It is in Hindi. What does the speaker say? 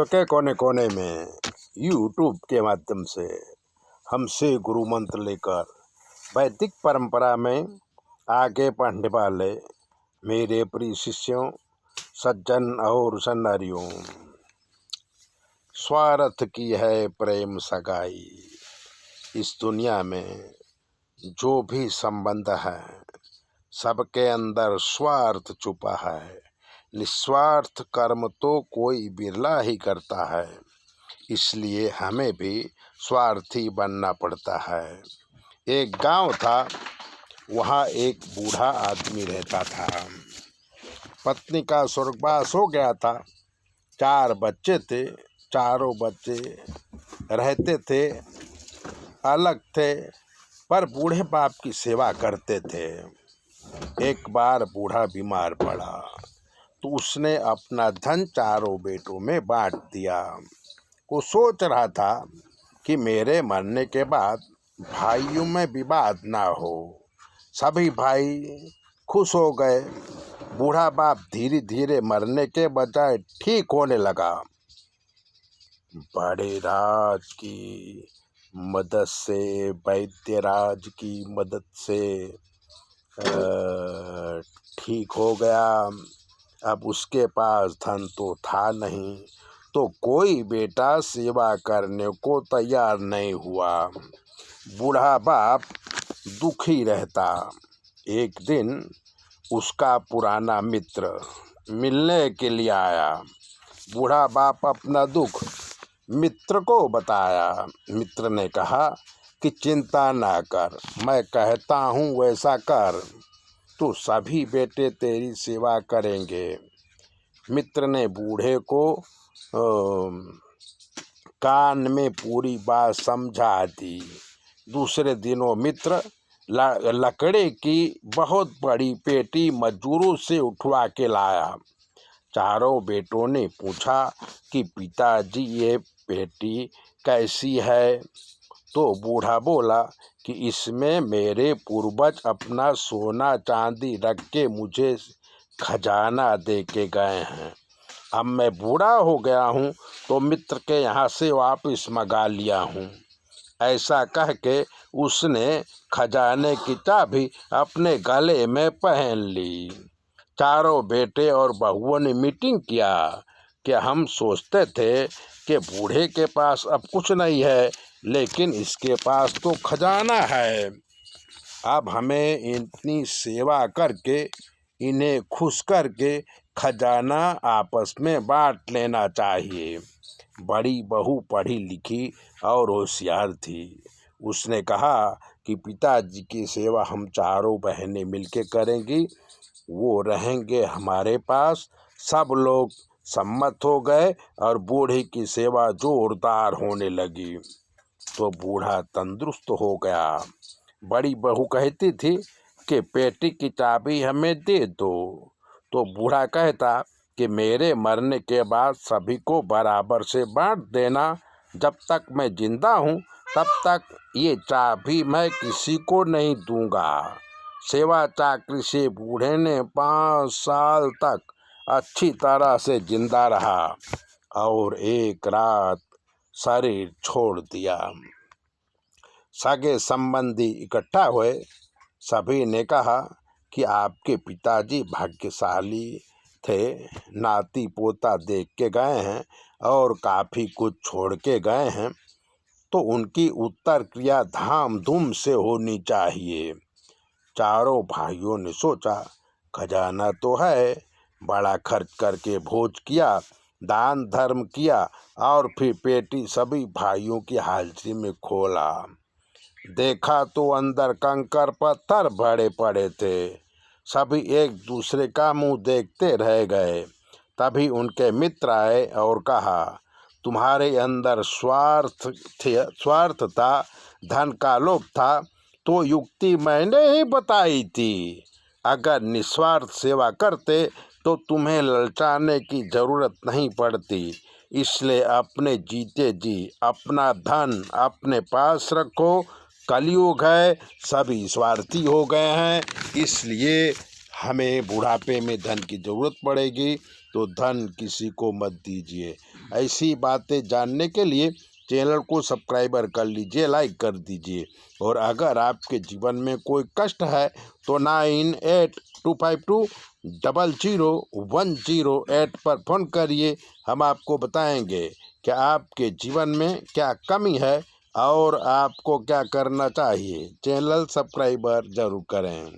विश्व के कोने कोने में यूट्यूब के माध्यम से हमसे गुरु मंत्र लेकर वैदिक परंपरा में आगे बढ़ने वाले मेरे प्रिय शिष्यों, सज्जन और सन्नारियों, स्वार्थ की है प्रेम सगाई। इस दुनिया में जो भी संबंध है सबके अंदर स्वार्थ छुपा है। निस्वार्थ कर्म तो कोई बिरला ही करता है, इसलिए हमें भी स्वार्थी बनना पड़ता है। एक गांव था, वहाँ एक बूढ़ा आदमी रहता था। पत्नी का स्वर्गवास हो गया था। 4 बच्चे थे। चारों बच्चे रहते थे, अलग थे, पर बूढ़े बाप की सेवा करते थे। एक बार बूढ़ा बीमार पड़ा तो उसने अपना धन चारों बेटों में बांट दिया। वो सोच रहा था कि मेरे मरने के बाद भाइयों में विवाद ना हो। सभी भाई खुश हो गए। बूढ़ा बाप धीरे धीरे मरने के बजाय ठीक होने लगा। बड़े राज की मदद से, वैद्यराज की मदद से ठीक हो गया। अब उसके पास धन तो था नहीं, तो कोई बेटा सेवा करने को तैयार नहीं हुआ। बूढ़ा बाप दुखी रहता। एक दिन उसका पुराना मित्र मिलने के लिए आया। बूढ़ा बाप अपना दुख मित्र को बताया। मित्र ने कहा कि चिंता ना कर, मैं कहता हूँ वैसा कर, तो सभी बेटे तेरी सेवा करेंगे। मित्र ने बूढ़े को कान में पूरी बात समझा दी। दूसरे दिनों मित्र लकड़ी की बहुत बड़ी पेटी मजदूरों से उठवा के लाया। चारों बेटों ने पूछा कि पिताजी ये पेटी कैसी है? तो बूढ़ा बोला कि इसमें मेरे पूर्वज अपना सोना चांदी रख के मुझे खजाना दे के गए हैं। अब मैं बूढ़ा हो गया हूँ तो मित्र के यहाँ से वापस मंगा लिया हूँ। ऐसा कह के उसने खजाने की चाबी अपने गले में पहन ली। चारों बेटे और बहुओं ने मीटिंग किया कि हम सोचते थे कि बूढ़े के पास अब कुछ नहीं है, लेकिन इसके पास तो खजाना है। अब हमें इतनी सेवा करके, इन्हें खुश करके खजाना आपस में बांट लेना चाहिए। बड़ी बहू पढ़ी लिखी और होशियार थी। उसने कहा कि पिताजी की सेवा हम चारों बहनें मिलके करेंगी, वो रहेंगे हमारे पास। सब लोग सम्मत हो गए और बूढ़े की सेवा जोरदार होने लगी। तो बूढ़ा तंदुरुस्त हो गया। बड़ी बहू कहती थी कि पेटी की चाबी हमें दे दो, तो बूढ़ा कहता कि मेरे मरने के बाद सभी को बराबर से बांट देना। जब तक मैं जिंदा हूँ तब तक ये चाबी मैं किसी को नहीं दूंगा। सेवा चाकरी से बूढ़े ने 5 साल तक अच्छी तरह से जिंदा रहा और एक रात शरीर छोड़ दिया। सगे संबंधी इकट्ठा हुए। सभी ने कहा कि आपके पिताजी भाग्यशाली थे, नाती पोता देख के गए हैं और काफ़ी कुछ छोड़ के गए हैं, तो उनकी उत्तर क्रिया धाम धूम से होनी चाहिए। चारों भाइयों ने सोचा, खजाना तो है, बड़ा खर्च करके भोज किया, दान धर्म किया और फिर पेटी सभी भाइयों की हाजिरी में खोला। देखा तो अंदर कंकर पत्थर भरे पड़े थे। सभी एक दूसरे का मुंह देखते रह गए। तभी उनके मित्र आए और कहा, तुम्हारे अंदर स्वार्थ था, धन का लोभ था, तो युक्ति मैंने ही बताई थी। अगर निस्वार्थ सेवा करते तो तुम्हें ललचाने की जरूरत नहीं पड़ती। इसलिए अपने जीते जी अपना धन अपने पास रखो। कलयुग है, सभी स्वार्थी हो गए हैं, इसलिए हमें बुढ़ापे में धन की जरूरत पड़ेगी, तो धन किसी को मत दीजिए। ऐसी बातें जानने के लिए चैनल को सब्सक्राइबर कर लीजिए, लाइक कर दीजिए। और अगर आपके जीवन में कोई कष्ट है तो 9825200108 पर फ़ोन करिए। हम आपको बताएंगे कि आपके जीवन में क्या कमी है और आपको क्या करना चाहिए। चैनल सब्सक्राइबर जरूर करें।